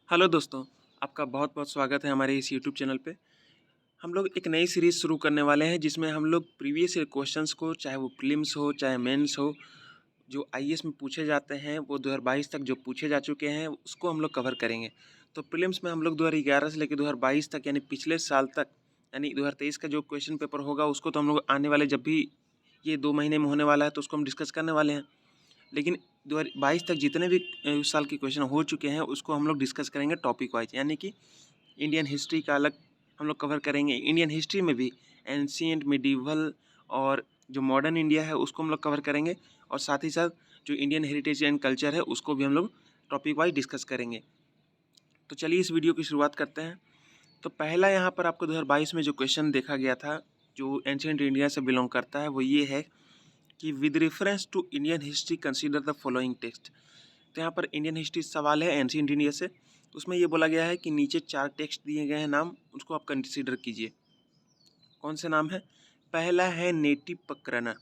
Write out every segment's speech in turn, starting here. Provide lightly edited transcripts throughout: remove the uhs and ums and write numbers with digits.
Hello दोस्तों, आपका बहुत बहुत स्वागत है हमारे इस यूट्यूब चैनल पे। हम लोग एक नई सीरीज़ शुरू करने वाले हैं जिसमें हम लोग प्रीवियस ईयर क्वेश्चंस को, चाहे वो प्रीलिम्स हो चाहे मेंस हो, जो आईएएस में पूछे जाते हैं वो 2022 तक जो पूछे जा चुके हैं उसको हम लोग कवर करेंगे। तो प्रीलिम्स में हम लोग 2011 से लेकर 2022 तक यानी पिछले साल तक, यानी 2023 का जो क्वेश्चन पेपर होगा उसको तो हम लोग आने वाले जब भी ये 2 महीने में होने वाला है तो उसको हम डिस्कस करने वाले हैं। लेकिन 2022 तक जितने भी उस साल के क्वेश्चन हो चुके हैं उसको हम लोग डिस्कस करेंगे टॉपिक वाइज, यानी कि इंडियन हिस्ट्री का अलग हम लोग कवर करेंगे। इंडियन हिस्ट्री में भी एंशिएंट, मिडीवल और जो मॉडर्न इंडिया है उसको हम लोग कवर करेंगे, और साथ ही साथ जो इंडियन हेरिटेज एंड कल्चर है उसको भी हम लोग टॉपिक वाइज डिस्कस करेंगे। तो चलिए इस वीडियो की शुरुआत करते हैं। तो पहला यहाँ पर आपको 2022 में जो क्वेश्चन देखा गया था जो एंशिएंट इंडिया से बिलोंग करता है वो ये है कि with reference to Indian history consider the following text. तो यहाँ पर इंडियन हिस्ट्री सवाल है एंशिएंट इंडिया से। उसमें ये बोला गया है कि नीचे 4 टेक्स्ट दिए गए हैं नाम, उसको आप कंसीडर कीजिए। कौन से नाम है? पहला है नेति प्रकरण,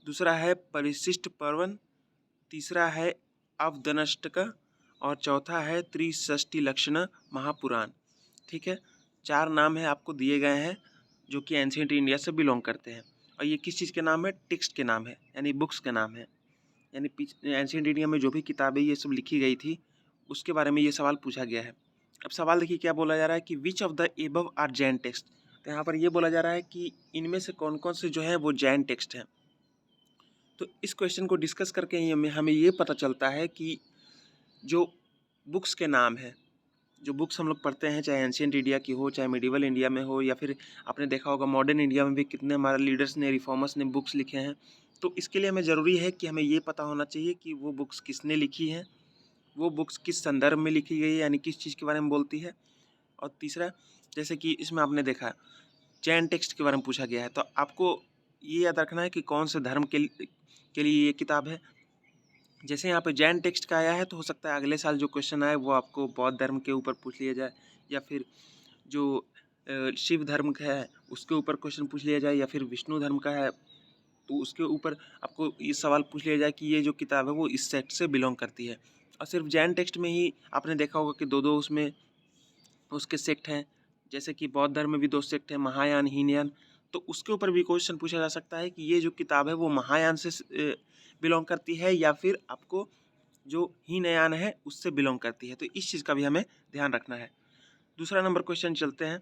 दूसरा है परिशिष्ट पर्वन, तीसरा है अवदनष्टक और चौथा है त्रिषष्टि लक्षण महापुराण। ठीक है, 4 नाम है आपको दिए गए हैं जो कि एंशिएंट इंडिया से बिलोंग करते हैं। और ये किस चीज़ के नाम है? टेक्स्ट के नाम है, यानी बुक्स के नाम है। यानी एंशिएंट इंडिया में जो भी किताबें ये सब लिखी गई थी उसके बारे में ये सवाल पूछा गया है। अब सवाल देखिए क्या बोला जा रहा है कि which of the above are Jain text. तो यहाँ पर ये बोला जा रहा है कि इनमें से कौन कौन से जो है वो जैन टेक्स्ट हैं। तो इस क्वेश्चन को डिस्कस करके ही हमें ये पता चलता है कि जो बुक्स के नाम हैं, जो बुक्स हम लोग पढ़ते हैं, चाहे एंशिएंट इंडिया की हो चाहे मिडिवल इंडिया में हो, या फिर आपने देखा होगा मॉडर्न इंडिया में भी कितने हमारे लीडर्स ने, रिफॉर्मर्स ने बुक्स लिखे हैं। तो इसके लिए हमें ज़रूरी है कि हमें ये पता होना चाहिए कि वो बुक्स किसने लिखी हैं, वो बुक्स किस संदर्भ में लिखी गई है, यानी किस चीज़ के बारे में बोलती है। और तीसरा, जैसे कि इसमें आपने देखा जैन टेक्स्ट के बारे में पूछा गया है, तो आपको ये याद रखना है कि कौन से धर्म के लिए ये किताब है। जैसे यहाँ पे जैन टेक्स्ट का आया है तो हो सकता है अगले साल जो क्वेश्चन आए वो आपको बौद्ध धर्म के ऊपर पूछ लिया जाए, या फिर जो शिव धर्म का है उसके ऊपर क्वेश्चन पूछ लिया जाए, या फिर विष्णु धर्म का है तो उसके ऊपर आपको ये सवाल पूछ लिया जाए कि ये जो किताब है वो इस सेक्ट से बिलोंग करती है। और सिर्फ जैन टेक्स्ट में ही आपने देखा होगा कि दो उसमें उसके सेक्ट हैं, जैसे कि बौद्ध धर्म में भी 2 सेक्ट हैं, महायान, हीनयान। तो उसके ऊपर भी क्वेश्चन पूछा जा सकता है कि ये जो किताब है वो महायान से बिलोंग करती है या फिर आपको जो हीनयान है उससे बिलोंग करती है। तो इस चीज़ का भी हमें ध्यान रखना है। दूसरा नंबर क्वेश्चन चलते हैं।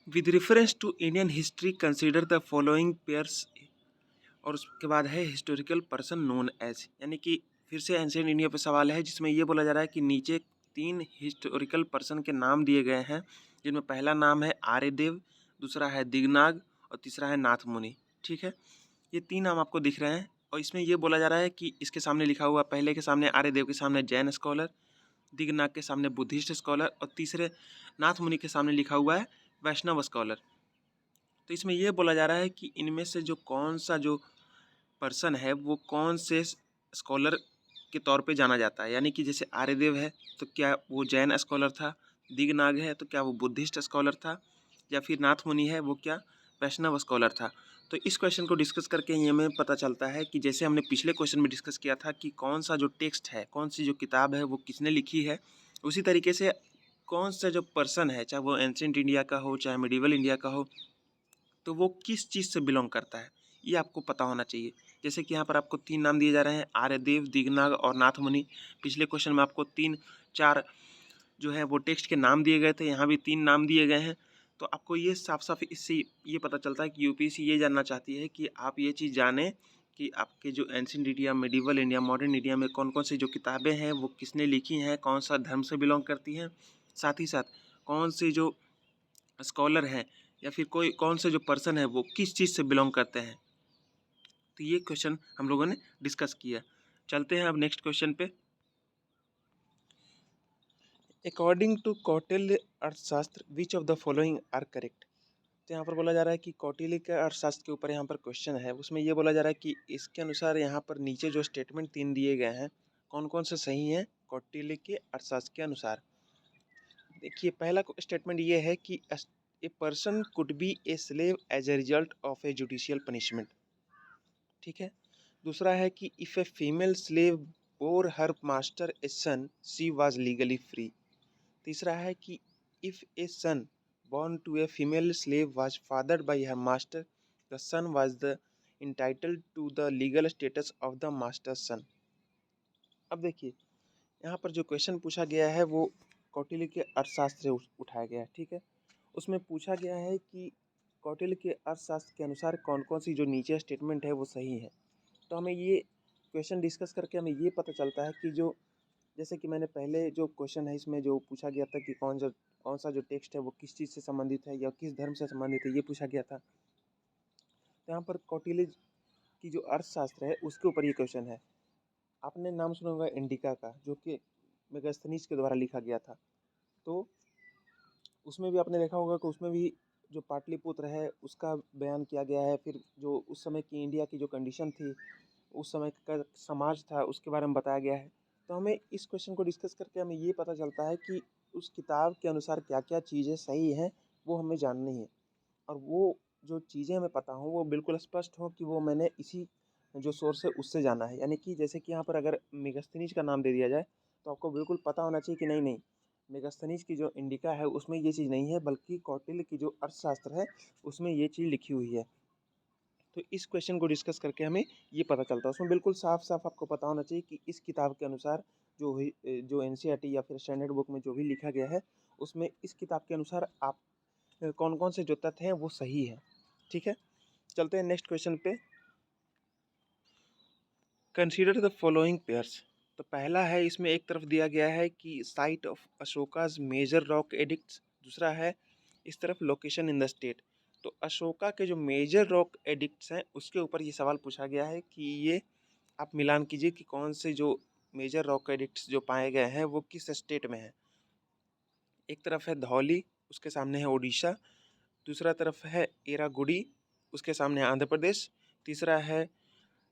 With reference to Indian history consider the following pairs, और उसके बाद है हिस्टोरिकल पर्सन नोन एज, यानी कि फिर से एंशिएंट इंडिया पे सवाल है जिसमें ये बोला जा रहा है कि नीचे 3 हिस्टोरिकल पर्सन के नाम दिए गए हैं, जिनमें पहला नाम है आर्यदेव, दूसरा है दिगनाग और तीसरा है नाथ मुनि। ठीक है, ये 3 नाम आपको दिख रहे हैं, और इसमें ये बोला जा रहा है कि इसके सामने लिखा हुआ, पहले के सामने आर्यदेव के सामने जैन स्कॉलर, दिगनाग के सामने बुद्धिस्ट स्कॉलर और तीसरे नाथ मुनि के सामने लिखा हुआ है वैष्णव स्कॉलर। तो इसमें ये बोला जा रहा है कि इनमें से जो कौन सा जो पर्सन है वो कौन से स्कॉलर के तौर पे जाना जाता है, यानी कि जैसे आर्यदेव है तो क्या वो जैन स्कॉलर था, दिगनाग है तो क्या वो बुद्धिस्ट स्कॉलर था, या फिर नाथ मुनि है वो क्या वैष्णव स्कॉलर था। तो इस क्वेश्चन को डिस्कस करके ये हमें पता चलता है कि जैसे हमने पिछले क्वेश्चन में डिस्कस किया था कि कौन सा जो टेक्स्ट है, कौन सी जो किताब है वो किसने लिखी है, उसी तरीके से कौन सा जो पर्सन है, चाहे वो एंशिएंट इंडिया का हो चाहे मिडिवल इंडिया का हो, तो वो किस चीज़ से बिलोंग करता है ये आपको पता होना चाहिए। जैसे कि यहाँ पर आपको 3 नाम दिए जा रहे हैं, आर्यदेव, दिगनाग और नाथ मुनि। पिछले क्वेश्चन में आपको 3-4 जो है वो टेक्स्ट के नाम दिए गए थे, यहाँ भी 3 नाम दिए गए हैं। तो आपको ये साफ साफ इससे ये पता चलता है कि यूपीएससी ये जानना चाहती है कि आप ये चीज़ जानें कि आपके जो ancient India, medieval India, modern India में कौन कौन सी जो किताबें हैं वो किसने लिखी हैं, कौन सा धर्म से बिलोंग करती हैं, साथ ही साथ कौन सी जो स्कॉलर हैं या फिर कोई कौन से जो पर्सन है वो किस चीज़ से बिलोंग करते हैं। तो ये क्वेश्चन हम लोगों ने डिस्कस किया। चलते हैं अब नेक्स्ट क्वेश्चन पे। According to Kautilya Arthashastra which of the following are correct. तो यहाँ पर बोला जा रहा है कि कौटिल्य के अर्थशास्त्र के ऊपर यहाँ पर क्वेश्चन है, उसमें ये बोला जा रहा है कि इसके अनुसार यहाँ पर नीचे जो स्टेटमेंट 3 दिए गए हैं कौन कौन से सही हैं कौटिल्य के अर्थशास्त्र के अनुसार। देखिए पहला स्टेटमेंट ये है कि a person could be a slave as a result of a judicial punishment. ठीक है, दूसरा है कि if a female slave bore her master a son she was legally free. तीसरा है कि if a son born to a female slave was fathered by her master, the son was the entitled to the legal status of the master's son। अब देखिए यहाँ पर जो question पूछा गया है वो कौटिल्य के अर्थशास्त्र से उठाया गया है, ठीक है। उसमें पूछा गया है कि कौटिल्य के अर्थशास्त्र के अनुसार कौन कौन सी जो नीचे स्टेटमेंट है वो सही है। तो हमें ये क्वेश्चन डिस्कस करके हमें ये पता चलता है कि जो जैसे कि मैंने पहले जो क्वेश्चन है इसमें जो पूछा गया था कि कौन सा जो टेक्स्ट है वो किस चीज़ से संबंधित है या किस धर्म से संबंधित है, ये पूछा गया था। तो यहाँ पर कौटिल्य की जो अर्थशास्त्र है उसके ऊपर ये क्वेश्चन है। आपने नाम सुना होगा इंडिका का, जो कि मेगास्थनीज के द्वारा लिखा गया था। तो उसमें भी आपने देखा होगा कि उसमें भी जो पाटलिपुत्र है उसका बयान किया गया है। फिर जो उस समय की इंडिया की जो कंडीशन थी, उस समय का समाज था, उसके बारे में बताया गया है। तो हमें इस क्वेश्चन को डिस्कस करके हमें ये पता चलता है कि उस किताब के अनुसार क्या क्या चीज़ें सही हैं वो हमें जाननी है, और वो जो चीज़ें हमें पता हों वो बिल्कुल स्पष्ट हो कि वो मैंने इसी जो सोर्स है उससे जाना है। यानी कि जैसे कि यहाँ पर अगर मेगास्थनीज का नाम दे दिया जाए तो आपको बिल्कुल पता होना चाहिए कि नहीं नहीं, मेगास्थनीज की जो इंडिका है उसमें ये चीज़ नहीं है, बल्कि कौटिल्य की जो अर्थशास्त्र है उसमें ये चीज़ लिखी हुई है। तो इस क्वेश्चन को डिस्कस करके हमें ये पता चलता है, उसमें बिल्कुल साफ साफ आपको पता होना चाहिए कि इस किताब के अनुसार जो एनसीईआरटी या फिर स्टैंडर्ड बुक में जो भी लिखा गया है उसमें इस किताब के अनुसार आप कौन कौन से जो तथ्य हैं वो सही है, ठीक है। चलते हैं नेक्स्ट क्वेश्चन पे। Consider the following pairs. तो पहला है, इसमें एक तरफ दिया गया है कि site of Ashoka's major rock edicts, दूसरा है इस तरफ लोकेशन इन द स्टेट। तो अशोका के जो मेजर रॉक एडिक्ट्स हैं उसके ऊपर ये सवाल पूछा गया है कि ये आप मिलान कीजिए कि कौन से जो मेजर रॉक एडिक्ट्स जो पाए गए हैं वो किस स्टेट में है। एक तरफ है धौली, उसके सामने है ओडिशा, दूसरा तरफ है एरागुडी, उसके सामने है आंध्र प्रदेश, तीसरा है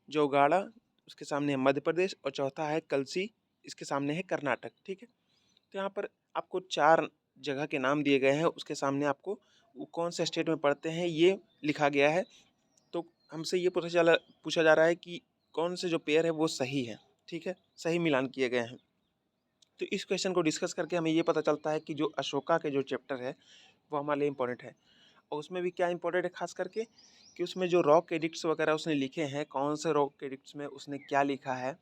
जोगाड़ा, उसके सामने है मध्य प्रदेश, और चौथा है कलसी, इसके सामने है कर्नाटक, ठीक है। तो यहाँ पर आपको 4 जगह के नाम दिए गए हैं, उसके सामने आपको वो कौन से स्टेट में पड़ते हैं ये लिखा गया है। तो हमसे ये पूछा जा रहा है कि कौन से जो पेयर है वो सही है, ठीक है, सही मिलान किए गए हैं। तो इस क्वेश्चन को डिस्कस करके हमें ये पता चलता है कि जो अशोका के जो चैप्टर है वो हमारे लिए इम्पोर्टेंट है। और उसमें भी क्या इम्पोर्टेंट है खास करके कि उसमें जो रॉक एडिक्ट्स वगैरह उसने लिखे हैं, कौन से रॉक एडिक्ट्स में उसने क्या लिखा है,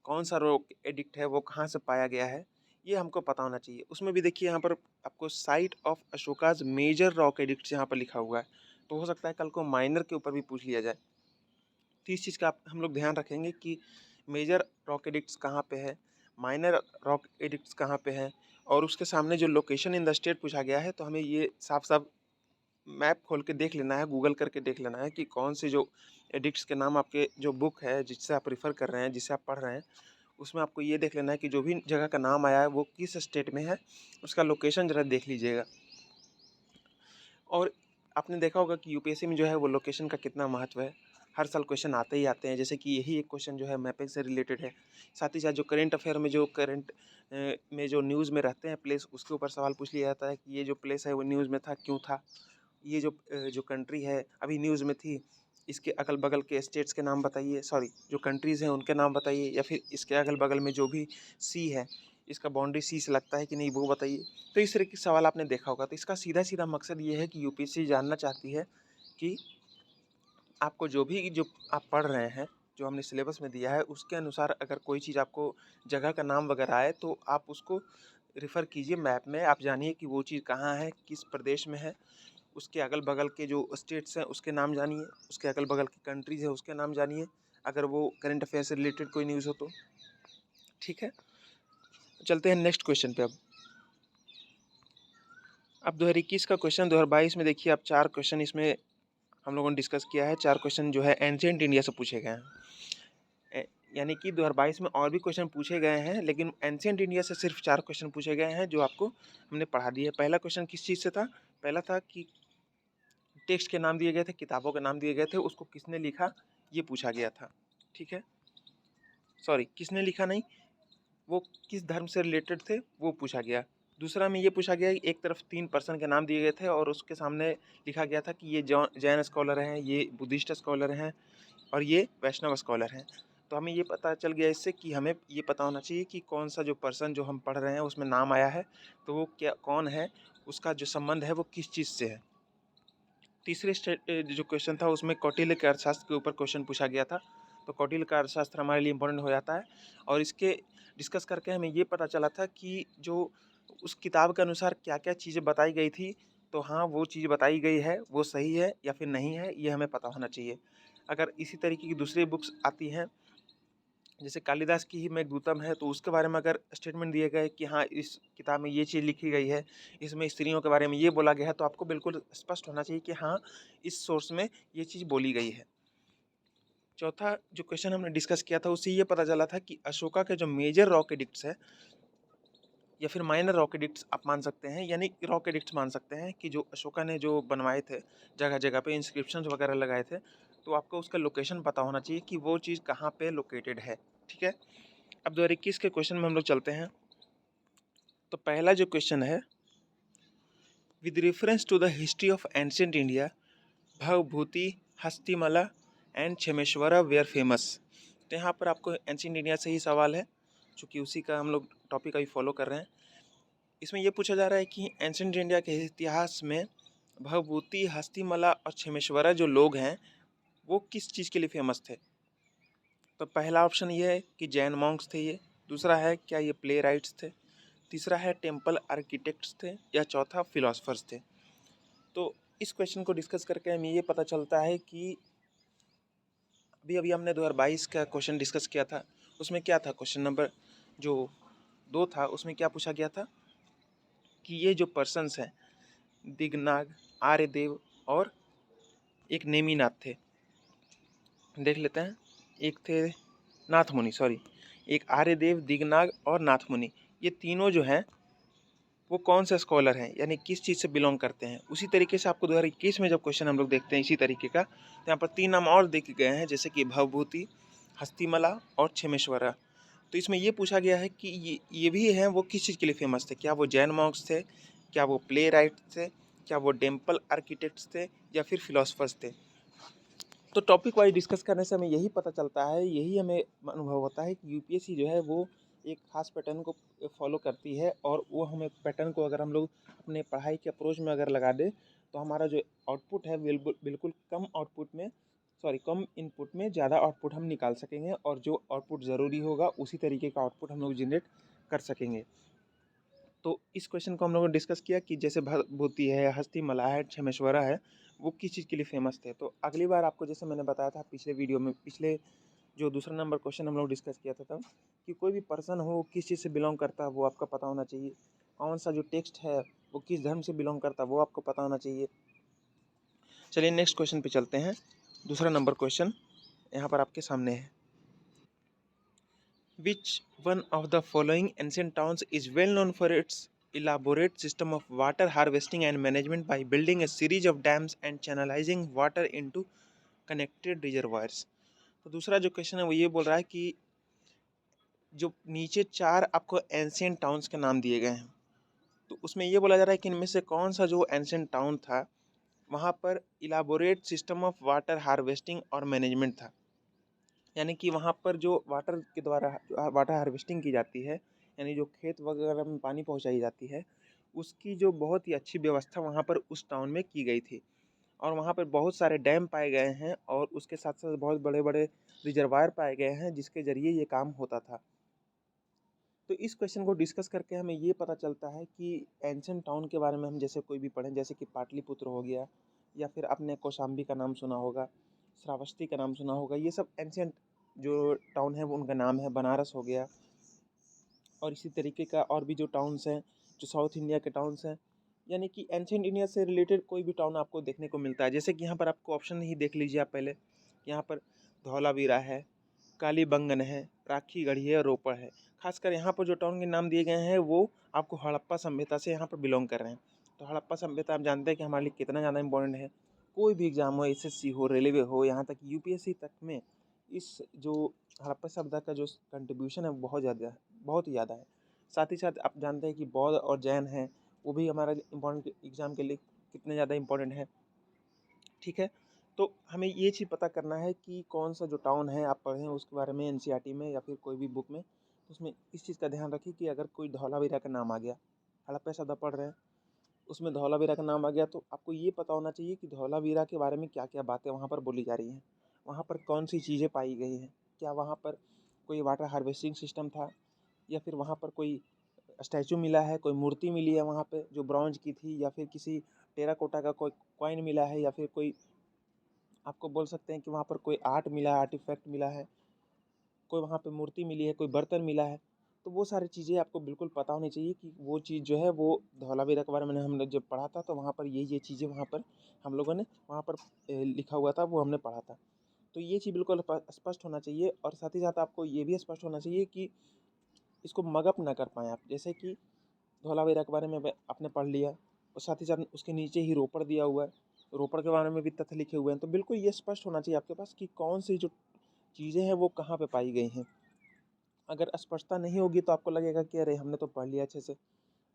कौन सा रॉक एडिक्ट है वो कहाँ से पाया गया है, ये हमको पता होना चाहिए। उसमें भी देखिए यहाँ पर आपको site of Ashoka's major rock edicts यहाँ पर लिखा हुआ है, तो हो सकता है कल को माइनर के ऊपर भी पूछ लिया जाए। तो इस चीज़ का हम लोग ध्यान रखेंगे कि मेजर रॉक एडिक्ट्स कहाँ पे है, माइनर रॉक एडिक्ट्स कहाँ पे है, और उसके सामने जो लोकेशन इन द स्टेट पूछा गया है तो हमें ये साफ साफ मैप खोल के देख लेना है, गूगल करके देख लेना है कि कौन से जो एडिक्ट्स के नाम आपके जो बुक है जिससे आप रेफ़र कर रहे हैं, जिसे आप पढ़ रहे हैं, उसमें आपको ये देख लेना है कि जो भी जगह का नाम आया है वो किस स्टेट में है, उसका लोकेशन ज़रा देख लीजिएगा। और आपने देखा होगा कि यूपीएससी में जो है वो लोकेशन का कितना महत्व है, हर साल क्वेश्चन आते ही आते हैं। जैसे कि यही एक क्वेश्चन जो है मैपिंग से रिलेटेड है, साथ ही साथ जो करेंट अफेयर में जो करंट में जो न्यूज़ में रहते हैं प्लेस, उसके ऊपर सवाल पूछ लिया जाता है कि ये जो प्लेस है वो न्यूज़ में था, क्यों था। ये जो कंट्री है अभी न्यूज़ में थी, इसके अगल बगल के स्टेट्स के नाम बताइए, सॉरी जो कंट्रीज़ हैं उनके नाम बताइए, या फिर इसके अगल बगल में जो भी सी है इसका बाउंड्री सी से लगता है कि नहीं वो बताइए। तो इस तरह के सवाल आपने देखा होगा। तो इसका सीधा सीधा मकसद ये है कि यूपीएससी जानना चाहती है कि आपको जो आप पढ़ रहे हैं, जो हमने सिलेबस में दिया है उसके अनुसार अगर कोई चीज़ आपको जगह का नाम वगैरह आए तो आप उसको रेफ़र कीजिए मैप में, आप जानिए कि वो चीज़ कहाँ है, किस प्रदेश में है, उसके अगल बगल के जो स्टेट्स हैं उसके नाम जानिए, उसके अगल बगल की कंट्रीज़ है उसके नाम जानिए, अगर वो करंट अफेयर से रिलेटेड कोई न्यूज़ हो तो, ठीक है। चलते हैं नेक्स्ट क्वेश्चन पे। अब 2021 का क्वेश्चन 2022 में देखिए आप 4 क्वेश्चन इसमें हम लोगों ने डिस्कस किया है। 4 क्वेश्चन जो है एंशिएंट इंडिया से पूछे गए हैं। यानी कि 2022 में और भी क्वेश्चन पूछे गए हैं, लेकिन एंशिएंट इंडिया से सिर्फ 4 क्वेश्चन पूछे गए हैं जो आपको हमने पढ़ा दिए। पहला क्वेश्चन किस चीज़ से था? पहला था कि टेक्स्ट के नाम दिए गए थे, किताबों के नाम दिए गए थे, उसको किसने लिखा ये पूछा गया था, ठीक है। सॉरी, किसने लिखा नहीं, वो किस धर्म से रिलेटेड थे वो पूछा गया। दूसरा में ये पूछा गया कि एक तरफ 3 पर्सन के नाम दिए गए थे और उसके सामने लिखा गया था कि ये जैन स्कॉलर हैं, ये बुद्धिस्ट स्कॉलर हैं और ये वैष्णव स्कॉलर हैं। तो हमें ये पता चल गया इससे कि हमें ये पता होना चाहिए कि कौन सा जो पर्सन जो हम पढ़ रहे हैं उसमें नाम आया है तो वो क्या कौन है, उसका जो संबंध है वो किस चीज़ से है। तीसरे जो क्वेश्चन था उसमें कौटिल्य के अर्थशास्त्र के ऊपर क्वेश्चन पूछा गया था। तो कौटिल्य का अर्थशास्त्र हमारे लिए इम्पोर्टेंट हो जाता है और इसके डिस्कस करके हमें ये पता चला था कि जो उस किताब के अनुसार क्या क्या चीज़ें बताई गई थी, तो हाँ वो चीज़ बताई गई है वो सही है या फिर नहीं है, ये हमें पता होना चाहिए। अगर इसी तरीके की दूसरी बुक्स आती हैं जैसे कालिदास की ही मेघदूतम है, तो उसके बारे में अगर स्टेटमेंट दिए गए कि हाँ इस किताब में ये चीज़ लिखी गई है, इसमें स्त्रियों के बारे में ये बोला गया है, तो आपको बिल्कुल स्पष्ट होना चाहिए कि हाँ इस सोर्स में ये चीज़ बोली गई है। चौथा जो क्वेश्चन हमने डिस्कस किया था उससे ये पता चला था कि अशोका के जो मेजर रॉक एडिक्ट्स है या फिर माइनर रॉक एडिक्ट्स आप मान सकते हैं, यानी रॉक एडिक्ट्स मान सकते हैं कि जो अशोका ने जो बनवाए थे, जगह जगह पे इंस्क्रिप्शंस वगैरह लगाए थे, तो आपको उसका लोकेशन पता होना चाहिए कि वो चीज़ कहाँ पे लोकेटेड है। ठीक है, अब 2021 के क्वेश्चन में हम लोग चलते हैं। तो पहला जो क्वेश्चन है, with reference to the history of ancient India, Bhavabhuti, Hastimalla and Kshemeshvara were famous. तो यहाँ पर आपको एंशिएंट इंडिया से ही सवाल है, चूँकि उसी का हम लोग टॉपिक अभी फॉलो कर रहे हैं। इसमें ये पूछा जा रहा है कि एंशिएंट इंडिया के इतिहास में भवभूति, हस्तिमला और क्षेमेश्वरा जो लोग हैं वो किस चीज़ के लिए फेमस थे। तो पहला ऑप्शन ये है कि जैन मॉन्क्स थे ये, दूसरा है क्या ये प्ले राइट्स थे, तीसरा है टेम्पल आर्किटेक्ट्स थे, या चौथा फिलोसफर्स थे। तो इस क्वेश्चन को डिस्कस करके हमें ये पता चलता है कि अभी अभी हमने 2022 का क्वेश्चन डिस्कस किया था, उसमें क्या था, क्वेश्चन नंबर जो 2 था उसमें क्या पूछा गया था कि ये जो पर्सन्स हैं दिगनाग, आर्यदेव और एक नेमिनाथ थे। देख लेते हैं, एक थे नाथ मुनि, सॉरी, एक आर्यदेव, दिगनाग और नाथ मुनि, ये तीनों जो हैं वो कौन से स्कॉलर हैं, यानी किस चीज़ से बिलोंग करते हैं। उसी तरीके से आपको 2021 में जब क्वेश्चन हम लोग देखते हैं इसी तरीके का, तो यहाँ पर 3 नाम और देखे गए हैं, जैसे कि भवभूति, हस्तिमला और क्षेमेश्वरा। तो इसमें ये पूछा गया है कि ये भी हैं वो किस चीज़ के लिए फेमस थे, क्या वो जैन मॉन्क्स थे, क्या वो प्ले राइट थे, क्या वो टेम्पल आर्किटेक्ट्स थे, या फिर फिलोसफर्स थे। तो टॉपिक वाइज डिस्कस करने से हमें यही पता चलता है, यही हमें अनुभव होता है कि यूपीएससी जो है वो एक खास पैटर्न को फॉलो करती है, और वो हमें पैटर्न को अगर हम लोग अपने पढ़ाई के अप्रोच में अगर लगा दे तो हमारा जो आउटपुट है बिल्कुल बिल्कुल कम आउटपुट में, सॉरी कम इनपुट में ज़्यादा आउटपुट हम निकाल सकेंगे, और जो आउटपुट ज़रूरी होगा उसी तरीके का आउटपुट हम लोग जनरेट कर सकेंगे। तो इस क्वेश्चन को हम लोगों ने डिस्कस किया कि जैसे भूति है, हस्तिमला है, क्षेमेश्वरा है, वो किस चीज़ के लिए फेमस थे। तो अगली बार आपको जैसे मैंने बताया था पिछले वीडियो में, पिछले जो दूसरा नंबर क्वेश्चन हम लोग डिस्कस किया था तब, कि कोई भी पर्सन हो किस चीज़ से बिलोंग करता है वो आपका पता होना चाहिए, कौन सा जो टेक्स्ट है वो किस धर्म से बिलोंग करता है वो आपको पता होना चाहिए। चलिए नेक्स्ट क्वेश्चन पे चलते हैं। दूसरा नंबर क्वेश्चन यहाँ पर आपके सामने है, Which one of the following ancient towns is well known for its elaborate system of water harvesting and management by building a series of dams and channelizing water into connected reservoirs? तो दूसरा जो question है वो ये बोल रहा है कि जो नीचे 4 आपको एंशियंट टाउन्स के नाम दिए गए हैं, तो उसमें ये बोला जा रहा है कि इनमें से कौन सा जो एंशियंट टाउन था वहाँ पर elaborate system of water harvesting और मैनेजमेंट था, यानी कि वहाँ पर जो वाटर के द्वारा वाटर हार्वेस्टिंग की जाती है, यानी जो खेत वगैरह में पानी पहुँचाई जाती है, उसकी जो बहुत ही अच्छी व्यवस्था वहाँ पर उस टाउन में की गई थी। और वहाँ पर बहुत सारे डैम पाए गए हैं, और उसके साथ साथ बहुत बड़े बड़े रिजर्वायर पाए गए हैं जिसके ज़रिए ये काम होता था। तो इस क्वेश्चन को डिस्कस करके हमें ये पता चलता है कि एंशिएंट टाउन के बारे में हम जैसे कोई भी पढ़ें, जैसे कि पाटलिपुत्र हो गया, या फिर आपने कौशाम्बी का नाम सुना होगा, श्रावस्ती का नाम सुना होगा, ये सब एंशिएंट जो टाउन है वो उनका नाम है। बनारस हो गया, और इसी तरीके का और भी जो टाउन्स हैं जो साउथ इंडिया के टाउन्स हैं, यानी कि एंशिएंट इंडिया से रिलेटेड कोई भी टाउन आपको देखने को मिलता है। जैसे कि यहाँ पर आपको ऑप्शन ही देख लीजिए आप पहले, यहाँ पर धौलावीरा है, कालीबंगन है, राखी गढ़ी है और रोपड़ है। खासकर यहाँ पर जो टाउन के नाम दिए गए हैं वो आपको हड़प्पा सभ्यता से यहाँ पर बिलोंग कर रहे हैं। तो हड़प्पा सभ्यता आप जानते हैं कि हमारे लिए कितना ज़्यादा इंपॉर्टेंट है। कोई भी एग्जाम हो, एसएससी हो, रेलवे हो, यहाँ तक यूपीएससी तक में इस जो हड़प्पा सभ्यता का जो कंट्रीब्यूशन है बहुत ज़्यादा, बहुत ही ज़्यादा है। साथ ही साथ आप जानते हैं कि बौद्ध और जैन हैं, वो भी हमारा इम्पोर्टेंट एग्जाम के लिए कितने ज़्यादा इम्पोर्टेंट है। ठीक है, तो हमें ये चीज़ पता करना है कि कौन सा जो टाउन है आप पढ़ें उसके बारे में एनसीईआरटी में या फिर कोई भी बुक में, उसमें इस चीज़ का ध्यान रखिए कि अगर कोई धौलावीरा का नाम आ गया, हड़प्पा शब्द पढ़ रहे हैं, उसमें धौलावीरा का नाम आ गया, तो आपको ये पता होना चाहिए कि धौलावीरा के बारे में क्या क्या बातें वहाँ पर बोली जा रही हैं, वहाँ पर कौन सी चीज़ें पाई गई हैं, क्या वहाँ पर कोई वाटर हार्वेस्टिंग सिस्टम था, या फिर वहाँ पर कोई स्टैचू मिला है, कोई मूर्ति मिली है वहाँ पे जो ब्रॉन्ज की थी, या फिर किसी टेराकोटा का कोई कॉइन मिला है, या फिर कोई आपको बोल सकते हैं कि वहाँ पर कोई आर्ट मिला है, आर्टिफैक्ट मिला है, कोई वहाँ पे मूर्ति मिली है, कोई बर्तन मिला है। तो वो सारी चीज़ें आपको बिल्कुल पता होनी चाहिए कि वो चीज़ जो है वो धौलावीरा के बारे में हमने जब पढ़ा था तो वहाँ पर ये चीज़ें वहाँ पर हम लोगों ने वहाँ पर लिखा हुआ था, वो हमने पढ़ा था। तो ये चीज़ बिल्कुल स्पष्ट होना चाहिए, और साथ ही साथ आपको ये भी स्पष्ट होना चाहिए कि इसको मगअप ना कर पाएँ आप। जैसे कि धौलावीरा के बारे में आपने पढ़ लिया और साथ ही साथ उसके नीचे ही रोपड़ दिया हुआ है, रोपड़ के बारे में भी तथ्य लिखे हुए हैं, तो बिल्कुल ये स्पष्ट होना चाहिए आपके पास कि कौन सी जो चीज़ें हैं वो कहाँ पे पाई गई हैं। अगर स्पष्टता नहीं होगी तो आपको लगेगा कि अरे हमने तो पढ़ लिया अच्छे से,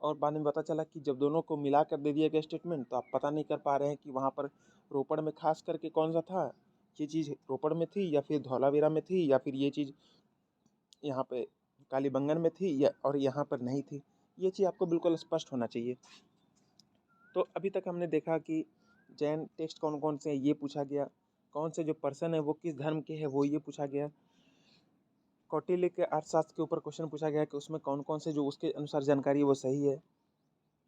और बाद में पता चला कि जब दोनों को मिला कर दे दिया गया स्टेटमेंट तो आप पता नहीं कर पा रहे हैं कि वहाँ पर रोपड़ में खास करके कौन सा था, ये चीज़ रोपड़ में थी या फिर धौलावीरा में थी, या फिर ये चीज़ यहाँ पे कालीबंगन में थी या और यहाँ पर नहीं थी। ये चीज़ आपको बिल्कुल स्पष्ट होना चाहिए। तो अभी तक हमने देखा कि जैन टेक्स्ट कौन कौन से हैं ये पूछा गया, कौन से जो पर्सन है वो किस धर्म के है वो ये पूछा गया, कौटिल्य के अर्थशास्त्र के ऊपर क्वेश्चन पूछा गया कि उसमें कौन कौन से जो उसके अनुसार जानकारी है वो सही है,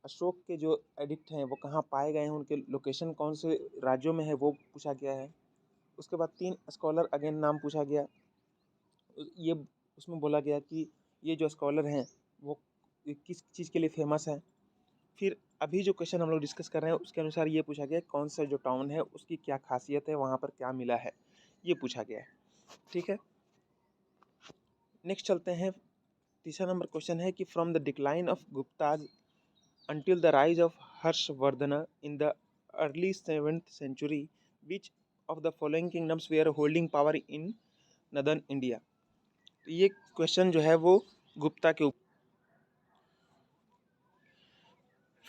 अशोक के जो एडिक्ट हैं वो कहाँ पाए गए हैं, उनके लोकेशन कौन से राज्यों में है वो पूछा गया है। उसके बाद 3 स्कॉलर अगेन नाम पूछा गया, ये उसमें बोला गया कि ये जो स्कॉलर हैं वो किस चीज़ के लिए फेमस है। फिर अभी जो क्वेश्चन हम लोग डिस्कस कर रहे हैं उसके अनुसार ये पूछा गया कौन सा जो टाउन है उसकी क्या खासियत है, वहाँ पर क्या मिला है, ये पूछा गया है। ठीक है, नेक्स्ट चलते हैं। तीसरा नंबर क्वेश्चन है कि from the decline of Gupta's until the rise of Harshvardhana in the early 7th century, which of the following kingdoms were holding power in northern India? ये क्वेश्चन जो है वो गुप्ता के ऊपर।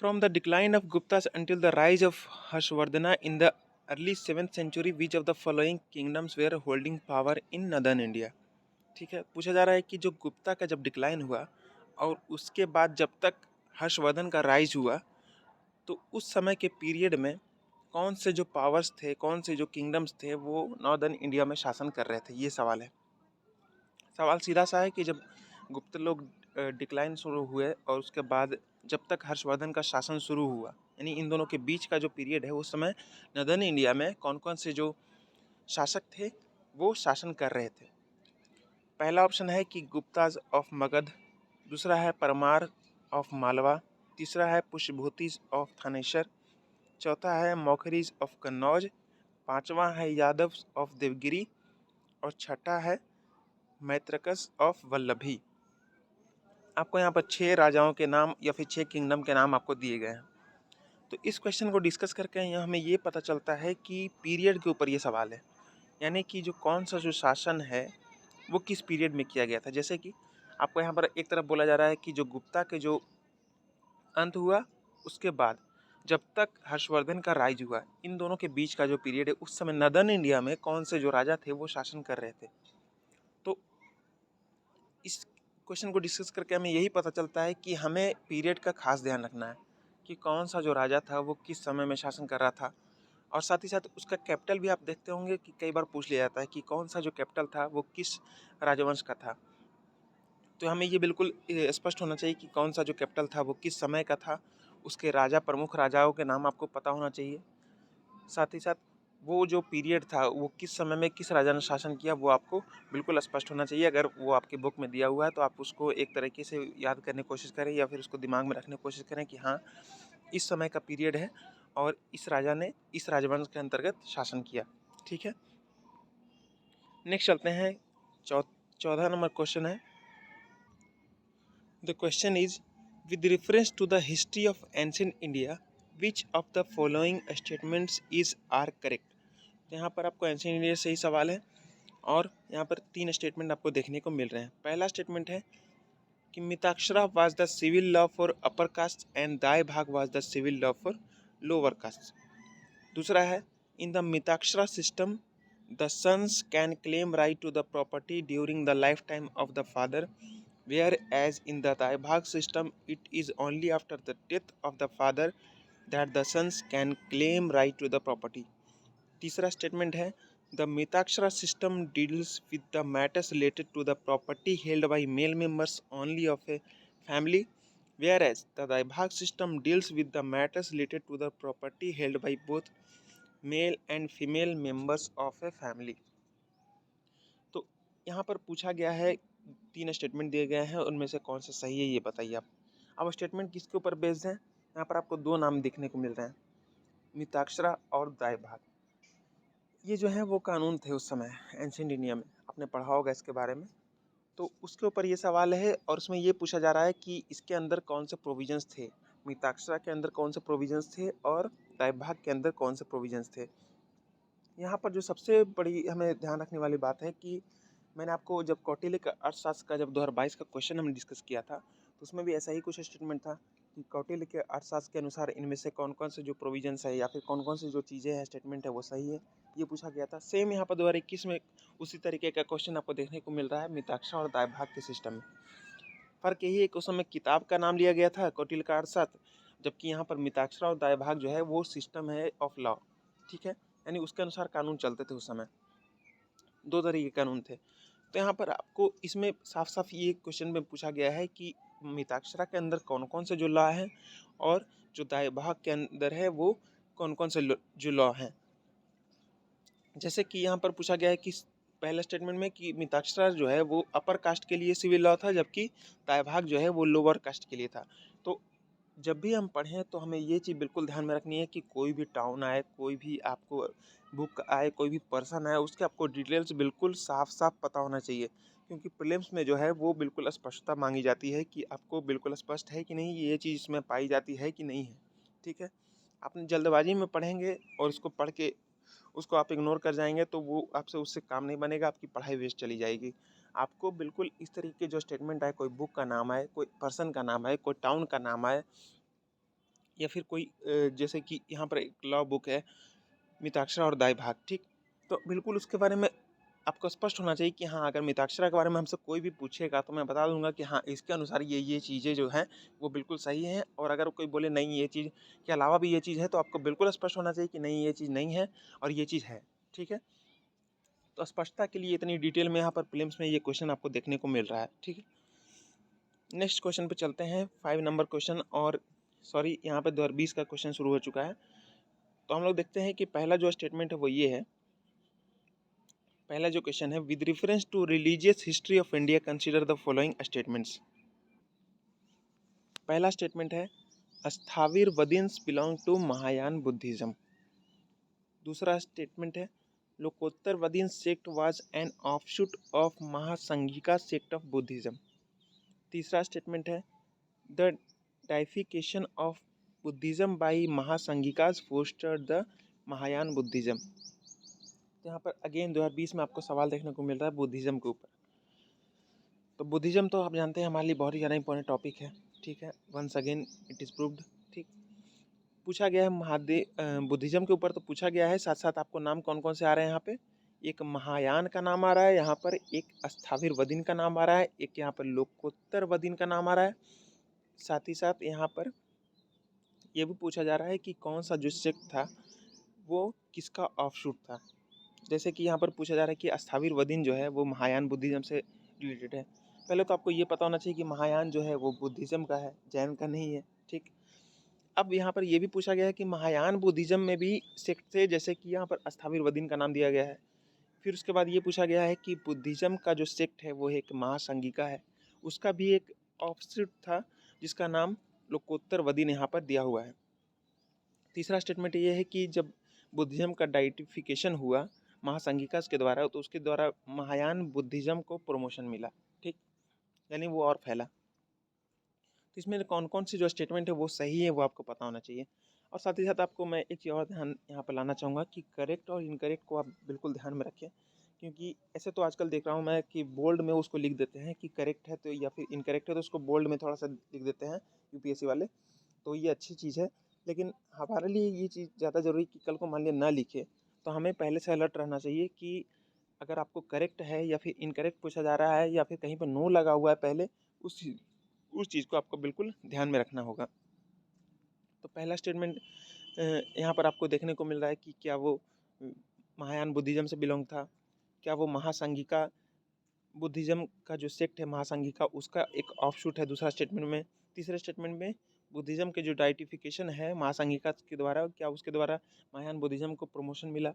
From the decline of Guptas until the rise of Harshvardhana in the early 7th century, which of the following kingdoms were holding power in northern India? ठीक है, पूछा जा रहा है कि जो गुप्ता का जब डिक्लाइन हुआ और उसके बाद जब तक हर्षवर्धन का राइज हुआ, तो उस समय के पीरियड में कौन से जो पावर्स थे, कौन से जो किंगडम्स थे वो नॉर्दर्न इंडिया में शासन कर रहे थे, ये सवाल है। सवाल सीधा सा है कि जब गुप्त लोग डिक्लाइन शुरू हुए और उसके बाद जब तक हर्षवर्धन का शासन शुरू हुआ, यानी इन दोनों के बीच का जो पीरियड है उस समय नॉर्दर्न इंडिया में कौन कौन से जो शासक थे वो शासन कर रहे थे। पहला ऑप्शन है कि गुप्ताज ऑफ मगध, दूसरा है परमार ऑफ मालवा, तीसरा है पुष्यभूतिज ऑफ थानेसर, चौथा है मौखरीज ऑफ कन्नौज, पांचवा है यादव ऑफ देवगिरी, और छठा है मैत्रकस ऑफ वल्लभी। आपको यहाँ पर 6 राजाओं के नाम या फिर 6 किंगडम के नाम आपको दिए गए हैं। तो इस क्वेश्चन को डिस्कस करके यहाँ हमें ये पता चलता है कि पीरियड के ऊपर ये सवाल है, यानी कि जो कौन सा जो शासन है वो किस पीरियड में किया गया था। जैसे कि आपको यहाँ पर एक तरफ बोला जा रहा है कि जो गुप्ता के जो अंत हुआ उसके बाद जब तक हर्षवर्धन का राइज हुआ, इन दोनों के बीच का जो पीरियड है उस समय नॉर्दर्न इंडिया में कौन से जो राजा थे वो शासन कर रहे थे। तो इस क्वेश्चन को डिस्कस करके हमें यही पता चलता है कि हमें पीरियड का खास ध्यान रखना है कि कौन सा जो राजा था वो किस समय में शासन कर रहा था, और साथ ही साथ उसका कैपिटल भी आप देखते होंगे कि कई बार पूछ लिया जाता है कि कौन सा जो कैपिटल था वो किस राजवंश का था। तो हमें ये बिल्कुल स्पष्ट होना चाहिए कि कौन सा जो कैपिटल था वो किस समय का था, उसके राजा प्रमुख राजाओं के नाम आपको पता होना चाहिए। साथ ही साथ वो जो पीरियड था वो किस समय में किस राजा ने शासन किया वो आपको बिल्कुल स्पष्ट होना चाहिए। अगर वो आपके बुक में दिया हुआ है तो आप उसको एक तरीके से याद करने की कोशिश करें या फिर उसको दिमाग में रखने की कोशिश करें कि हाँ इस समय का पीरियड है और इस राजा ने इस राजवंश के अंतर्गत शासन किया। ठीक है, नेक्स्ट चलते हैं। 14 नंबर क्वेश्चन है। The question is with reference to the history of ancient India which of the following statements is are correct. तो यहाँ पर आपको एंशिएंट इंडिया से ही सवाल है और यहाँ पर 3 स्टेटमेंट आपको देखने को मिल रहे हैं। पहला स्टेटमेंट है कि Mitakshara was the civil law for upper caste and Dayabhaga was the civil law for lower caste. दूसरा है In the Mitaksara system, the sons can claim right to the property during the lifetime of the father, whereas in the Daibhag system, it is only after the death of the father that the sons can claim right to the property. तीसरा statement है the Mitakshara system deals with the matters related to the property held by male members only of a family, whereas the Daibhag system deals with the matters related to the property held by both male and female members of a family. तो यहाँ पर पूछा गया है, 3 statement दिए गए हैं, उनमें से कौन सा सही है ये बताइए आप। अब स्टेटमेंट किसके ऊपर बेस्ड है? यहाँ पर आपको 2 नाम देखने को मिल रहे हैं, मिताक्षरा और दायभाग। ये जो है वो कानून थे उस समय एंशिएंट इंडिया में, आपने पढ़ा होगा इसके बारे में। तो उसके ऊपर ये सवाल है और उसमें ये पूछा जा रहा है कि इसके अंदर कौन से प्रोविजंस थे, मिताक्षरा के अंदर कौन से प्रोविजंस थे और दायभाग के अंदर कौन से प्रोविजंस थे। यहाँ पर जो सबसे बड़ी हमें ध्यान रखने वाली बात है कि मैंने आपको जब कौटिल्य का अर्थशास्त्र का जब 2022 का क्वेश्चन हमने डिस्कस किया था तो उसमें भी ऐसा ही कुछ स्टेटमेंट था कि कौटिल्य के अर्थशास्त्र के अनुसार इनमें से कौन कौन से जो प्रोविजंस है या फिर कौन कौन सी जो चीज़ें हैं स्टेटमेंट है वो सही है, ये पूछा गया था। सेम यहाँ पर 2021 में उसी तरीके का क्वेश्चन आपको देखने को मिल रहा है मिताक्षरा और दायभाग के सिस्टम में। फ़र्क यही है कि उस समय किताब का नाम लिया गया था कौटिल्य का अर्थशास्त्र, जबकि यहाँ पर मिताक्षरा और दायभाग जो है वो सिस्टम है ऑफ लॉ, ठीक है, यानी उसके अनुसार कानून चलते थे उस समय, 2 तरीके के कानून थे। तो यहाँ पर आपको इसमें साफ साफ ये क्वेश्चन में पूछा गया है कि मिताक्षरा के अंदर कौन कौन से जो लॉ हैं और जो दायभाग के अंदर है वो कौन कौन से जो लॉ हैं। जैसे कि यहाँ पर पूछा गया है कि पहले स्टेटमेंट में कि मिताक्षरा जो है वो अपर कास्ट के लिए सिविल लॉ था, जबकि दायभाग जो है वो लोअर कास्ट के लिए था। तो जब भी हम पढ़ें तो हमें ये चीज़ बिल्कुल ध्यान में रखनी है कि कोई भी टाउन आए, कोई भी आपको बुक आए, कोई भी पर्सन आए, उसके आपको डिटेल्स बिल्कुल साफ साफ पता होना चाहिए, क्योंकि प्रीलिम्स में जो है वो बिल्कुल स्पष्टता मांगी जाती है कि आपको बिल्कुल स्पष्ट है कि नहीं ये चीज़ इसमें पाई जाती है कि नहीं है, ठीक है। आपने जल्दबाजी में पढ़ेंगे और उसको पढ़ के उसको आप इग्नोर कर जाएंगे तो वो आपसे उससे काम नहीं बनेगा, आपकी पढ़ाई वेस्ट चली जाएगी। आपको बिल्कुल इस तरीके के जो स्टेटमेंट आए, कोई बुक का नाम आए, कोई पर्सन का नाम आए, कोई टाउन का नाम आए, या फिर कोई जैसे कि यहाँ पर एक लॉ बुक है मिताक्षरा और दायभाग, ठीक, तो बिल्कुल उसके बारे में आपको स्पष्ट होना चाहिए कि हाँ अगर मिताक्षरा के बारे में हमसे कोई भी पूछेगा तो मैं बता दूंगा कि हाँ इसके अनुसार ये चीज़ें जो हैं वो बिल्कुल सही हैं, और अगर कोई बोले नहीं ये चीज़ के अलावा भी ये चीज़ है तो आपको बिल्कुल स्पष्ट होना चाहिए कि नहीं ये चीज़ नहीं है और ये चीज़ है, ठीक है। तो स्पष्टता के लिए इतनी डिटेल में यहाँ पर प्रीलिम्स में ये क्वेश्चन आपको देखने को मिल रहा है, ठीक है। नेक्स्ट क्वेश्चन पे चलते हैं, 5 नंबर क्वेश्चन, और सॉरी यहाँ पे 2020 का क्वेश्चन शुरू हो चुका है। तो हम लोग देखते हैं कि पहला जो स्टेटमेंट है वो ये है, पहला जो क्वेश्चन है, with reference to religious history of India consider the following statements. पहला स्टेटमेंट है Sthaviravadins belong to Mahayana Buddhism. दूसरा स्टेटमेंट है Lokottaravadin sect was an offshoot of Mahasanghika sect of Buddhism. तीसरा स्टेटमेंट है the deification of Buddhism by Mahasanghikas foster the Mahayana Buddhism. तो यहाँ पर again 2020 में आपको सवाल देखने को मिल रहा है बुद्धिज्म के ऊपर। तो बुद्धिज्म तो आप जानते हैं हमारे लिए बहुत ही ज़्यादा इंपॉर्टेंट टॉपिक है, ठीक है, once again it is proved, ठीक। पूछा गया है महादेव बुद्धिज्म के ऊपर तो पूछा गया है, साथ साथ आपको नाम कौन कौन से आ रहे हैं यहाँ पे, एक महायान का नाम आ रहा है यहाँ पर, एक स्थाविर वदिन का नाम आ रहा है, एक यहाँ पर लोकोत्तर वदिन का नाम आ रहा है, साथ ही साथ यहाँ पर ये भी पूछा जा रहा है कि कौन सा जो सेक्ट था वो किसका ऑफशूट था। जैसे कि यहाँ पर पूछा जा रहा है कि स्थाविर वदिन जो है वो महायान बुद्धिज्म से रिलेटेड है। पहले तो आपको ये पता होना चाहिए कि महायान जो है वो बुद्धिज्म का है, जैन का नहीं है, ठीक। अब यहाँ पर ये भी पूछा गया है कि महायान बुद्धिज्म में भी सेक्ट थे, जैसे कि यहाँ पर स्थाविर वदिन का नाम दिया गया है। फिर उसके बाद ये पूछा गया है कि बुद्धिज्म का जो सेक्ट है वो एक महासंघिका है, उसका भी एक ऑफशूट था जिसका नाम लोकोत्तर वदिन यहाँ पर दिया हुआ है। तीसरा स्टेटमेंट ये है कि जब बुद्धिज्म का डाइटिफिकेशन हुआ महासंघिका के द्वारा तो उसके द्वारा महायान बुद्धिज्म को प्रमोशन मिला, ठीक, यानी वो और फैला। तो इसमें कौन कौन सी जो स्टेटमेंट है वो सही है वो आपको पता होना चाहिए। और साथ ही साथ आपको मैं एक चीज़ और ध्यान यहाँ पर लाना चाहूँगा कि करेक्ट और इनकरेक्ट को आप बिल्कुल ध्यान में रखें, क्योंकि ऐसे तो आजकल देख रहा हूँ मैं कि बोल्ड में उसको लिख देते हैं कि करेक्ट है तो, या फिर इनकरेक्ट है तो उसको बोल्ड में थोड़ा सा लिख देते हैं यूपीएससी वाले, तो ये अच्छी चीज़ है। लेकिन हमारे लिए ये चीज़ ज़्यादा ज़रूरी कि कल को मान लिया ना लिखे तो हमें पहले से अलर्ट रहना चाहिए कि अगर आपको करेक्ट है या फिर इनकरेक्ट पूछा जा रहा है या फिर कहीं पर नो लगा हुआ है पहले, उस चीज़ को आपको बिल्कुल ध्यान में रखना होगा। तो पहला स्टेटमेंट यहाँ पर आपको देखने को मिल रहा है कि क्या वो महायान बुद्धिज़्म से बिलोंग था, क्या वो महासंघिका बुद्धिज़्म का जो सेक्ट है महासंघिका उसका एक ऑफशूट है दूसरा स्टेटमेंट में। तीसरे स्टेटमेंट में बुद्धिज़्म के जो डाइटिफिकेशन है महासंघिका के द्वारा, क्या उसके द्वारा महायान बुद्धिज़्म को प्रमोशन मिला,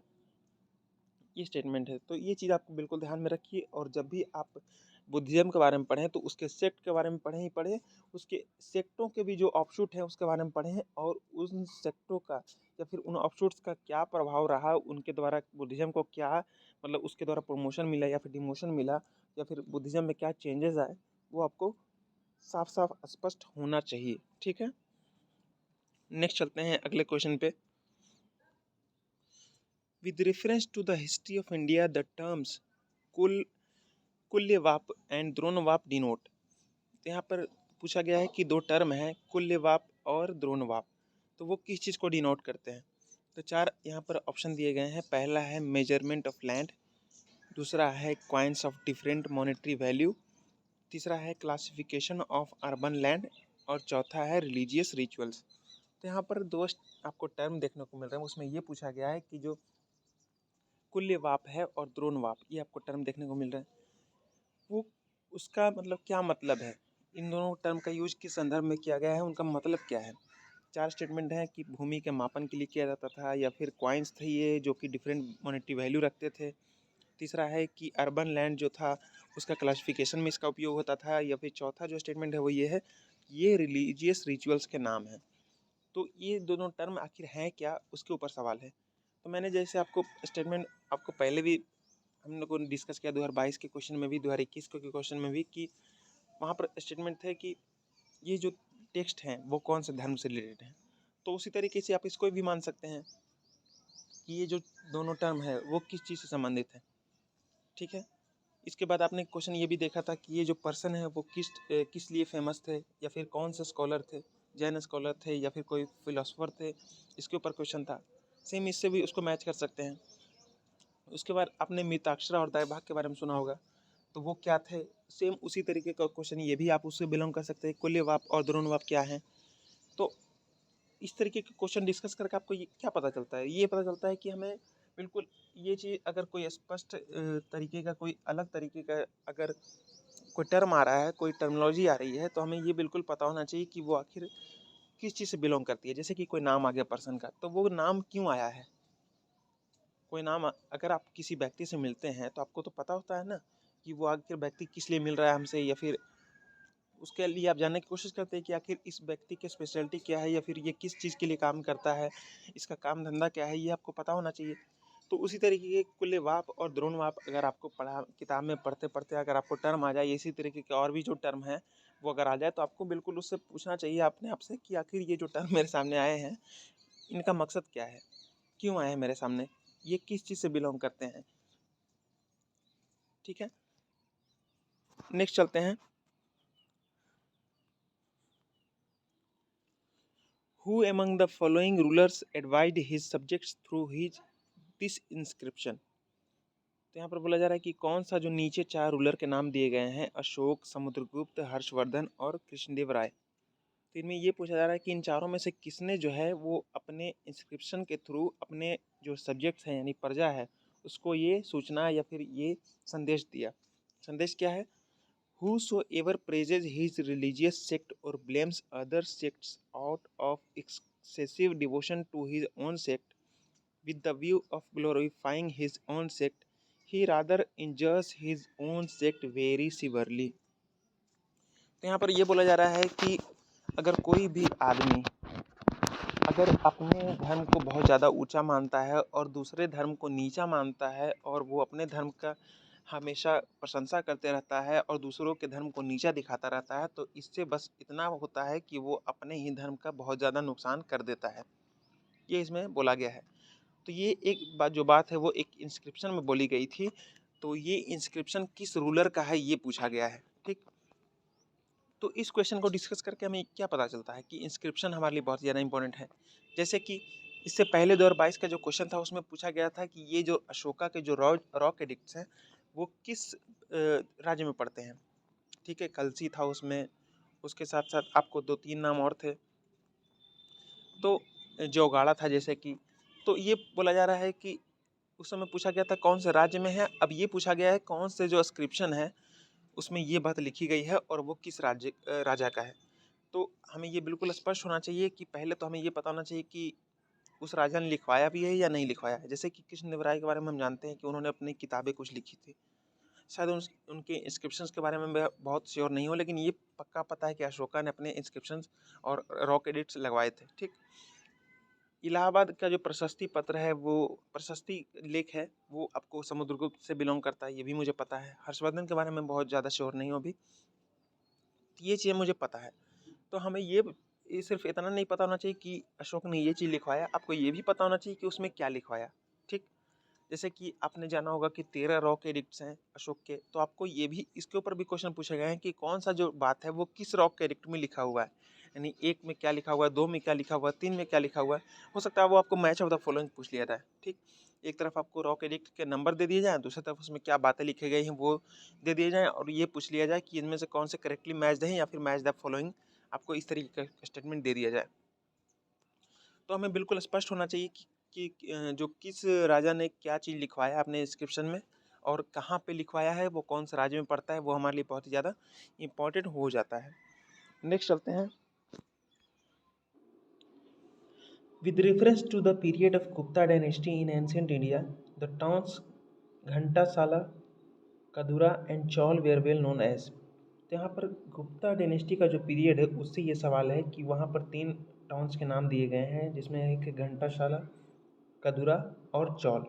ये स्टेटमेंट है। तो ये चीज़ आपको बिल्कुल ध्यान में रखिए और जब भी आप बुद्धिज़्म के बारे में पढ़ें तो उसके सेक्ट के बारे में पढ़ें ही पढ़ें, उसके सेक्टों के भी जो ऑफशूट हैं उसके बारे में पढ़ें और उन सेक्टों का या फिर उन ऑफशूट्स का क्या प्रभाव रहा, उनके द्वारा बुद्धिज़्म को क्या मतलब उसके द्वारा प्रमोशन मिला या फिर डिमोशन मिला या फिर बुद्धिज़्म में क्या चेंजेस आए, वो आपको साफ साफ स्पष्ट होना चाहिए। ठीक है, नेक्स्ट चलते हैं अगले क्वेश्चन पे। With reference to the history of India, the terms kulyavapa and dronavapa denote. तो यहाँ पर पूछा गया है कि दो टर्म है कुल्यवाप और द्रोणवाप, तो वो किस चीज़ को डिनोट करते हैं। तो चार यहाँ पर ऑप्शन दिए गए हैं। पहला है मेजरमेंट ऑफ लैंड, दूसरा है coins of different monetary value, तीसरा है क्लासिफिकेशन ऑफ अर्बन लैंड और चौथा है रिलीजियस रिचुअल्स। तो यहाँ पर दो आपको टर्म देखने को मिल रहे हैं, उसमें ये पूछा गया है कि जो कुल्यवाप है और द्रोणवाप, ये आपको टर्म देखने को मिल रहा है, वो उसका मतलब क्या मतलब है, इन दोनों टर्म का यूज किस संदर्भ में किया गया है, उनका मतलब क्या है। चार स्टेटमेंट हैं कि भूमि के मापन के लिए किया जाता था या फिर कॉइन्स थे ये जो कि डिफरेंट मॉनेटरी वैल्यू रखते थे, तीसरा है कि अर्बन लैंड जो था उसका क्लासिफिकेशन में इसका उपयोग होता था, या फिर चौथा जो स्टेटमेंट है वो ये है ये रिलीजियस रिचुअल्स के नाम हैं। तो ये दोनों टर्म आखिर हैं क्या, उसके ऊपर सवाल है। तो मैंने जैसे आपको स्टेटमेंट आपको पहले भी हम लोगों ने डिस्कस किया 2022 के क्वेश्चन में भी 2021 के क्वेश्चन में भी, कि वहाँ पर स्टेटमेंट थे कि ये जो टेक्स्ट हैं वो कौन से धर्म से रिलेटेड हैं। तो उसी तरीके से आप इसको भी मान सकते हैं कि ये जो दोनों टर्म है वो किस चीज़ से संबंधित है। ठीक है, इसके बाद आपने क्वेश्चन ये भी देखा था कि ये जो पर्सन है वो किस लिए फेमस थे या फिर कौन से स्कॉलर थे, जैन स्कॉलर थे या फिर कोई फिलोसफर थे, इसके ऊपर क्वेश्चन था। सेम इससे भी उसको मैच कर सकते हैं। उसके बाद आपने मिताक्षरा और दायभाग के बारे में सुना होगा, तो वो क्या थे, सेम उसी तरीके का क्वेश्चन ये भी आप उससे बिलोंग कर सकते हैं। कुल्यवाप और द्रोणवाप क्या है। तो इस तरीके के क्वेश्चन डिस्कस करके आपको ये क्या पता चलता है, ये पता चलता है कि हमें बिल्कुल ये चीज़ अगर कोई स्पष्ट तरीके का कोई अलग तरीके का अगर कोई टर्म आ रहा है, कोई टर्मिनोलॉजी आ रही है, तो हमें ये बिल्कुल पता होना चाहिए कि वो आखिर किस चीज़ से बिलोंग करती है। जैसे कि कोई नाम आ गया पर्सन का, तो वो नाम क्यों आया है। कोई नाम अगर आप किसी व्यक्ति से मिलते हैं तो आपको तो पता होता है ना कि वो आखिर व्यक्ति किस लिए मिल रहा है हमसे, या फिर उसके लिए आप जानने की कोशिश करते हैं कि आखिर इस व्यक्ति की स्पेशलिटी क्या है या फिर ये किस चीज़ के लिए काम करता है, इसका काम धंधा क्या है, ये आपको पता होना चाहिए। तो उसी तरीके के कुल्यवाप और द्रोणवाप अगर आपको पढ़ा किताब में पढ़ते पढ़ते अगर आपको टर्म आ जाए, इसी तरीके के और भी जो टर्म है वो अगर आ जाए, तो आपको बिल्कुल उससे पूछना चाहिए अपने आप से कि आखिर ये जो टर्म मेरे सामने आए हैं इनका मकसद क्या है, क्यों आए हैं मेरे सामने, ये किस चीज़ से बिलोंग करते हैं। ठीक है, नेक्स्ट चलते हैं। Who among the following rulers advised his subjects through his this inscription। तो यहाँ पर बोला जा रहा है कि कौन सा जो नीचे चार रूलर के नाम दिए गए हैं, अशोक, समुद्रगुप्त, हर्षवर्धन और कृष्णदेव राय, तो इनमें ये पूछा जा रहा है कि इन चारों में से किसने जो है वो अपने इंस्क्रिप्शन के थ्रू अपने जो सब्जेक्ट्स हैं यानी प्रजा है उसको ये सूचना या फिर ये संदेश दिया। संदेश क्या है, Whosoever praises his religious sect or blames other sects out of excessive devotion to his own sect with the view of glorifying his own sect, he rather injures his own sect very severely। तो यहाँ पर ये बोला जा रहा है कि अगर कोई भी आदमी अगर अपने धर्म को बहुत ज़्यादा ऊंचा मानता है और दूसरे धर्म को नीचा मानता है और वो अपने धर्म का हमेशा प्रशंसा करते रहता है और दूसरों के धर्म को नीचा दिखाता रहता है, तो इससे बस इतना होता है कि वो अपने ही धर्म का बहुत ज़्यादा नुकसान कर देता है, ये इसमें बोला गया है। तो ये एक बात है वो एक इंस्क्रिप्शन में बोली गई थी। तो ये इंस्क्रिप्शन किस रूलर का है ये पूछा गया है। ठीक, तो इस क्वेश्चन को डिस्कस करके हमें क्या पता चलता है कि इंस्क्रिप्शन हमारे लिए बहुत ज़्यादा इंपॉर्टेंट है। जैसे कि इससे पहले 2022 का जो क्वेश्चन था उसमें पूछा गया था कि ये जो अशोका के जो रॉक एडिक्ट्स हैं वो किस राज्य में पड़ते हैं। ठीक है, कलसी था उसमें, उसके साथ साथ आपको 2-3 नाम और थे, तो जोगाड़ा था जैसे कि। तो ये बोला जा रहा है कि उस समय पूछा गया था कौन से राज्य में है, अब ये पूछा गया है कौन से जो स्क्रिप्शन है उसमें ये बात लिखी गई है और वो किस राजा का है। तो हमें ये बिल्कुल स्पष्ट होना चाहिए कि पहले तो हमें ये पता होना चाहिए कि उस राजा ने लिखवाया भी है या नहीं लिखवाया है। जैसे कि कृष्णदेवराय के बारे में हम जानते हैं कि उन्होंने अपनी किताबें कुछ लिखी थी, शायद उनके इंस्क्रिप्शंस के बारे में मैं बहुत श्योर नहीं हूँ, लेकिन ये पक्का पता है कि अशोका ने अपने इंस्क्रिप्शंस और रॉक एडिट्स लगवाए थे। ठीक, इलाहाबाद का जो प्रशस्ति पत्र है, वो प्रशस्ति लेख है, वो आपको समुद्रगुप्त से बिलोंग करता है, ये भी मुझे पता है। हर्षवर्धन के बारे में बहुत ज़्यादा श्योर नहीं हूँ अभी, तो ये चीज़ मुझे पता है। तो हमें ये सिर्फ इतना नहीं पता होना चाहिए कि अशोक ने ये चीज़ लिखवाया, आपको ये भी पता होना चाहिए कि उसमें क्या लिखवाया। ठीक, जैसे कि आपने जाना होगा कि 13 रॉक एडिक्ट्स हैं अशोक के, तो आपको ये भी इसके ऊपर भी क्वेश्चन पूछे गए हैं कि कौन सा जो बात है वो किस रॉक एडिक्ट में लिखा हुआ है। यानी 1 में क्या लिखा हुआ है, 2 में क्या लिखा हुआ है, 3 में क्या लिखा हुआ है। हो सकता है वो आपको मैच ऑफ द फॉलोइंग पूछ लिया जाए। ठीक, एक तरफ आपको रॉक एडिक्ट के नंबर दे दिए जाएँ, दूसरी तरफ उसमें क्या बातें लिखी गई हैं वो दे दिए जाएँ, और ये पूछ लिया जाए कि इनमें से कौन से करेक्टली मैच्ड हैं या फिर मैच द फॉलोइंग, आपको इस तरीके का स्टेटमेंट दे दिया जाए। तो हमें बिल्कुल स्पष्ट होना चाहिए कि जो किस राजा ने क्या चीज़ लिखवाया अपने इंस्क्रिप्शन में और कहाँ पे लिखवाया है, वो कौन से राज्य में पड़ता है, वो हमारे लिए बहुत ही ज़्यादा इम्पोर्टेंट हो जाता है। नेक्स्ट चलते हैं। With reference to the period of Gupta dynasty in ancient India, the towns Ghantasala, Kadura and Chaul were well known as। तो यहाँ पर गुप्ता डायनेस्टी का जो पीरियड है उससे ये सवाल है कि वहाँ पर 3 टाउन्स के नाम दिए गए हैं, जिसमें एक है घंटाशाला, कदुरा और चौल।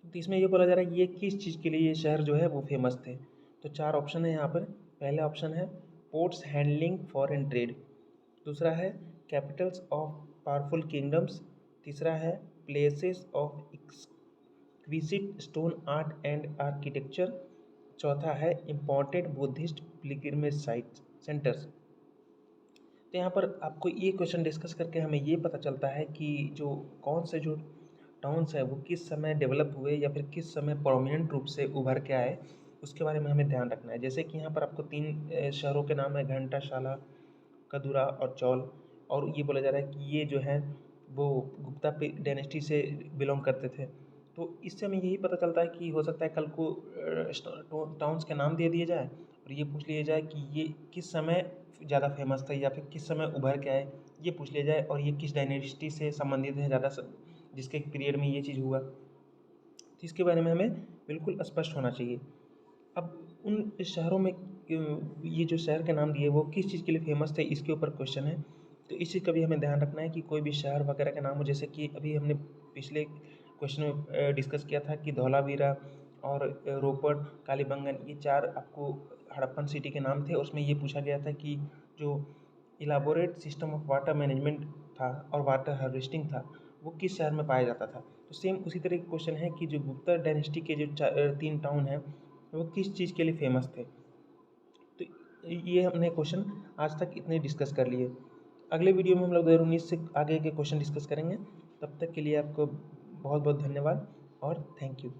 तो इसमें ये बोला जा रहा है कि ये किस चीज़ के लिए ये शहर जो है वो फेमस थे। तो 4 ऑप्शन है यहाँ पर। पहला ऑप्शन है पोर्ट्स हैंडलिंग फॉरेन ट्रेड, दूसरा है कैपिटल्स ऑफ पावरफुल किंगडम्स, तीसरा है places of exquisite stone art and architecture, चौथा है imported Buddhist pilgrimage site centres. तो यहाँ पर आपको ये क्वेश्चन डिस्कस करके हमें ये पता चलता है कि जो कौन से जो टाउन्स है वो किस समय डेवलप हुए या फिर किस समय प्रोमिनेंट रूप से उभर के आए, उसके बारे में हमें ध्यान रखना है। जैसे कि यहाँ पर आपको 3 शहरों के नाम है, घंटाशाला, कदुरा और चौल, और ये बोला जा रहा है कि ये जो है वो गुप्ता डायनेस्टी से बिलोंग करते थे। तो इससे हमें यही पता चलता है कि हो सकता है कल को टाउन्स के नाम दे दिए जाए और ये पूछ लिया जाए कि ये किस समय ज़्यादा फेमस था या फिर किस समय उभर के आए, ये पूछ लिया जाए, और ये किस डायनेस्टी से संबंधित है ज़्यादा, जिसके पीरियड में ये चीज़ हुआ। तो इसके बारे में हमें बिल्कुल स्पष्ट होना चाहिए। अब उन शहरों में ये जो शहर के नाम दिए वो किस चीज़ के लिए फेमस थे, इसके ऊपर क्वेश्चन है। तो इस चीज़ का भी हमें ध्यान रखना है कि कोई भी शहर वगैरह का नाम हो, जैसे कि अभी हमने पिछले क्वेश्चन में डिस्कस किया था कि धौलावीरा और रोपड़, कालीबंगन, ये 4 आपको हड़प्पन सिटी के नाम थे। उसमें ये पूछा गया था कि जो elaborate system of water management था और वाटर हार्वेस्टिंग था वो किस शहर में पाया जाता था। तो सेम उसी तरह का क्वेश्चन है कि जो गुप्ता डायनेस्टी के जो 3 टाउन हैं वो किस चीज़ के लिए फेमस थे। तो ये हमने क्वेश्चन आज तक इतने डिस्कस कर लिए। अगले वीडियो में हम लोग 2019 से आगे के क्वेश्चन डिस्कस करेंगे। तब तक के लिए आपको बहुत बहुत धन्यवाद और थैंक यू।